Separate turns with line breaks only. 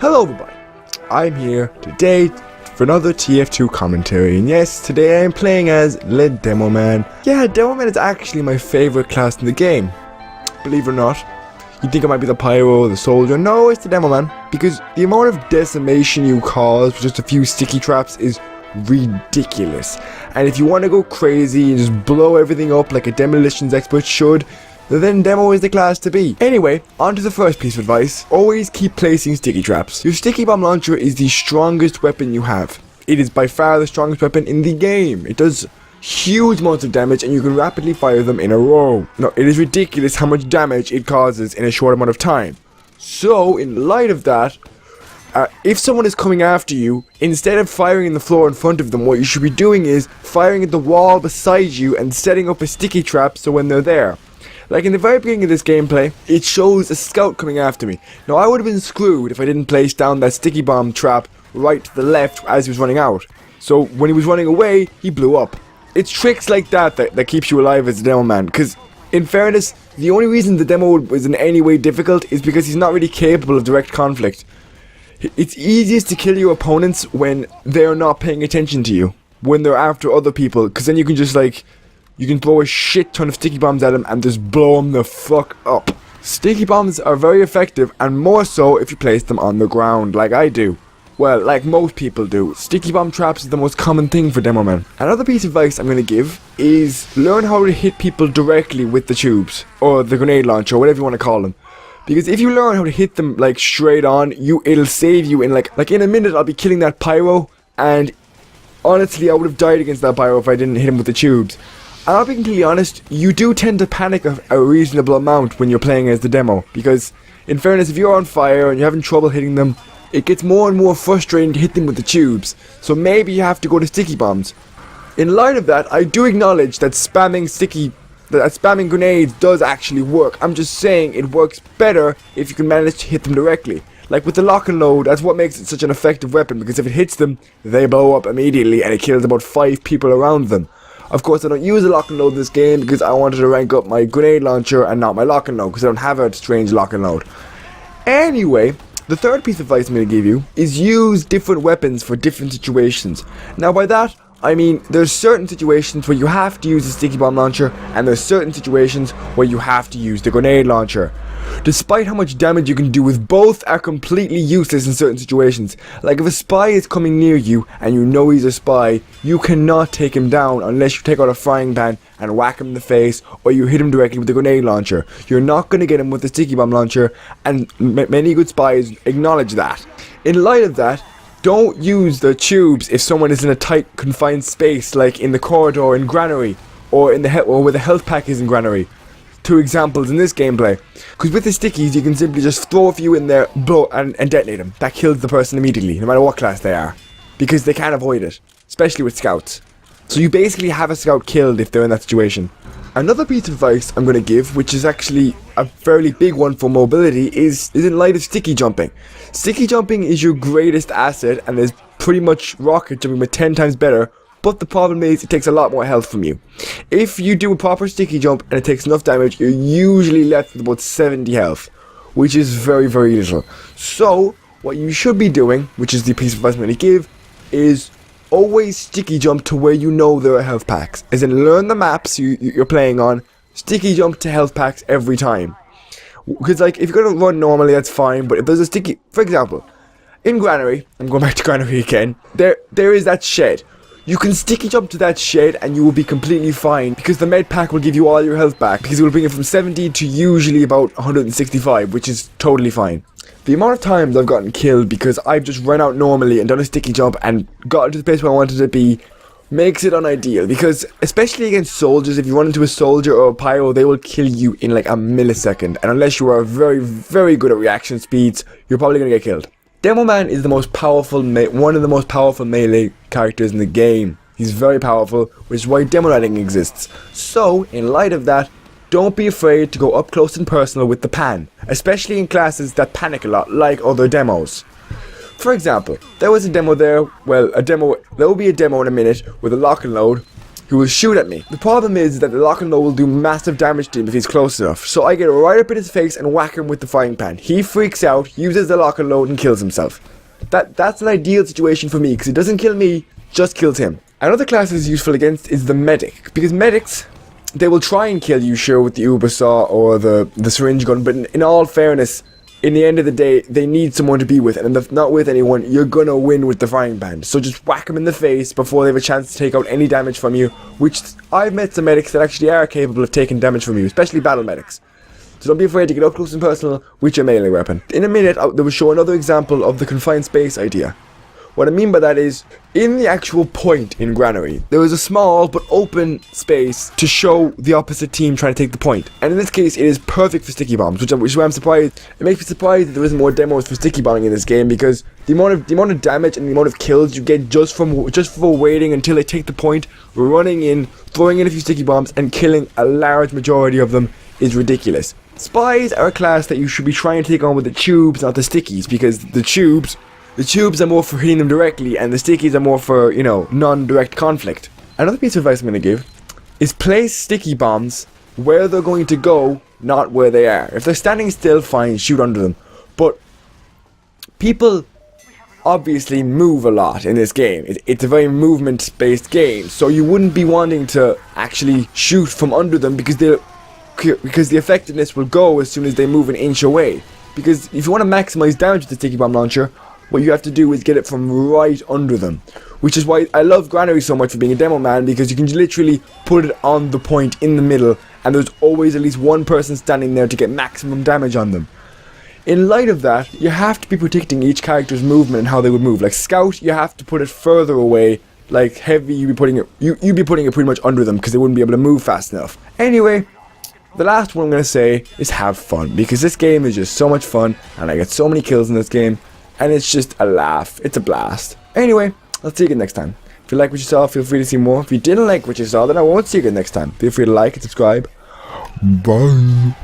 Hello everybody, I'm here today for another TF2 commentary, and yes, today I'm playing as Demoman. Yeah, Demoman is actually my favourite class in the game, believe it or not. You'd think it might be the Pyro or the Soldier. No, it's the Demoman, because the amount of decimation you cause with just a few sticky traps is ridiculous. And if you want to go crazy and just blow everything up like a demolitions expert should, then Demo is the class to be. Anyway, on to the first piece of advice. Always keep placing sticky traps. Your sticky bomb launcher is the strongest weapon you have. It is by far the strongest weapon in the game. It does huge amounts of damage and you can rapidly fire them in a row. Now, it is ridiculous how much damage it causes in a short amount of time. So, in light of that, if someone is coming after you, instead of firing in the floor in front of them, what you should be doing is firing at the wall beside you and setting up a sticky trap so when they're there. Like in the very beginning of this gameplay, it shows a scout coming after me. Now I would have been screwed if I didn't place down that sticky bomb trap right to the left as he was running out. So when he was running away, he blew up. It's tricks like that keeps you alive as a Demoman, because in fairness, the only reason the demo was in any way difficult is because he's not really capable of direct conflict. It's easiest to kill your opponents when they're not paying attention to you, when they're after other people, because then you can just you can throw a shit ton of sticky bombs at them and just blow them the fuck up. Sticky bombs are very effective, and more so if you place them on the ground, like I do. Well, like most people do. Sticky bomb traps is the most common thing for Demoman. Another piece of advice I'm going to give is learn how to hit people directly with the tubes, or the grenade launcher, or whatever you want to call them. Because if you learn how to hit them like straight on, it'll save you in like in a minute. I'll be killing that Pyro, and honestly I would have died against that Pyro if I didn't hit him with the tubes. And I'll be completely honest, you do tend to panic a reasonable amount when you're playing as the demo, because in fairness, if you're on fire and you're having trouble hitting them, it gets more and more frustrating to hit them with the tubes, so maybe you have to go to sticky bombs. In light of that, I do acknowledge that spamming grenades does actually work. I'm just saying it works better if you can manage to hit them directly. Like with the lock and load, that's what makes it such an effective weapon, because if it hits them, they blow up immediately and it kills about 5 people around them. Of course, I don't use a lock and load in this game because I wanted to rank up my grenade launcher and not my lock and load, because I don't have a strange lock and load. Anyway, the third piece of advice I'm going to give you is use different weapons for different situations. Now by that, I mean there's certain situations where you have to use the sticky bomb launcher, and there's certain situations where you have to use the grenade launcher. Despite how much damage you can do with both, are completely useless in certain situations. Like if a spy is coming near you and you know he's a spy, you cannot take him down unless you take out a frying pan and whack him in the face, or you hit him directly with the grenade launcher. You're not going to get him with the sticky bomb launcher, and many good spies acknowledge that. In light of that, don't use the tubes if someone is in a tight confined space, like in the corridor in Granary, or where the health pack is in Granary. 2 examples in this gameplay. Because with the stickies, you can simply just throw a few in there, blow, and detonate them. That kills the person immediately, no matter what class they are. Because they can't avoid it. Especially with scouts. So you basically have a scout killed if they're in that situation. Another piece of advice I'm going to give, which is actually a fairly big one for mobility, is in light of sticky jumping. Sticky jumping is your greatest asset, and is pretty much rocket jumping but 10 times better. But the problem is, it takes a lot more health from you. If you do a proper sticky jump and it takes enough damage, you're usually left with about 70 health, which is very, very little. So, what you should be doing, which is the piece of advice I'm going to give, is always sticky jump to where you know there are health packs. As in, learn the maps you're playing on, sticky jump to health packs every time. Because, like, if you're going to run normally, that's fine, but if there's a sticky... For example, in Granary, I'm going back to Granary again, there is that shed. You can sticky jump to that shed and you will be completely fine, because the med pack will give you all your health back, because it will bring it from 70 to usually about 165, which is totally fine. The amount of times I've gotten killed because I've just run out normally and done a sticky jump and got to the place where I wanted to be makes it unideal, because especially against soldiers, if you run into a soldier or a pyro, they will kill you in like a millisecond, and unless you are very, very good at reaction speeds, you're probably going to get killed. Demoman is the most powerful, one of the most powerful melee characters in the game. He's very powerful, which is why demo riding exists. So, in light of that, don't be afraid to go up close and personal with the pan, especially in classes that panic a lot, like other demos. For example, there was a demo there, there will be a demo in a minute with a lock and load, who will shoot at me. The problem is that the lock and load will do massive damage to him if he's close enough. So I get right up in his face and whack him with the frying pan. He freaks out, uses the lock and load and kills himself. That's an ideal situation for me because it doesn't kill me, just kills him. Another class that's useful against is the medic, because medics, they will try and kill you, sure, with the Uber saw or the syringe gun, but in all fairness, in the end of the day, they need someone to be with, and if not with anyone, you're gonna win with the frying pan. So just whack them in the face before they have a chance to take out any damage from you, which I've met some medics that actually are capable of taking damage from you, especially battle medics. So don't be afraid to get up close and personal with your melee weapon. In a minute, they will show another example of the confined space idea. What I mean by that is, in the actual point in Granary, there is a small but open space to show the opposite team trying to take the point. And in this case, it is perfect for sticky bombs, which is why I'm surprised. It makes me surprised that there isn't more demos for sticky bombing in this game, because the amount of damage and the amount of kills you get just for waiting until they take the point, running in, throwing in a few sticky bombs, and killing a large majority of them is ridiculous. Spies are a class that you should be trying to take on with the tubes, not the stickies, because the tubes are more for hitting them directly, and the stickies are more for, you know, non-direct conflict. Another piece of advice I'm going to give is place sticky bombs where they're going to go, not where they are. If they're standing still, fine, shoot under them. But people obviously move a lot in this game. It's a very movement-based game, so you wouldn't be wanting to actually shoot from under them because the effectiveness will go as soon as they move an inch away. Because if you want to maximize damage with the sticky bomb launcher, what you have to do is get it from right under them. Which is why I love Granary so much for being a demo man, because you can literally put it on the point in the middle, and there's always at least one person standing there to get maximum damage on them. In light of that, you have to be predicting each character's movement and how they would move. Like Scout, you have to put it further away. Like Heavy, you'd be putting it pretty much under them because they wouldn't be able to move fast enough. Anyway, the last one I'm going to say is have fun, because this game is just so much fun, and I get so many kills in this game, and it's just a laugh. It's a blast. Anyway, I'll see you again next time. If you like what you saw, feel free to see more. If you didn't like what you saw, then I won't see you again next time. Feel free to like and subscribe. Bye.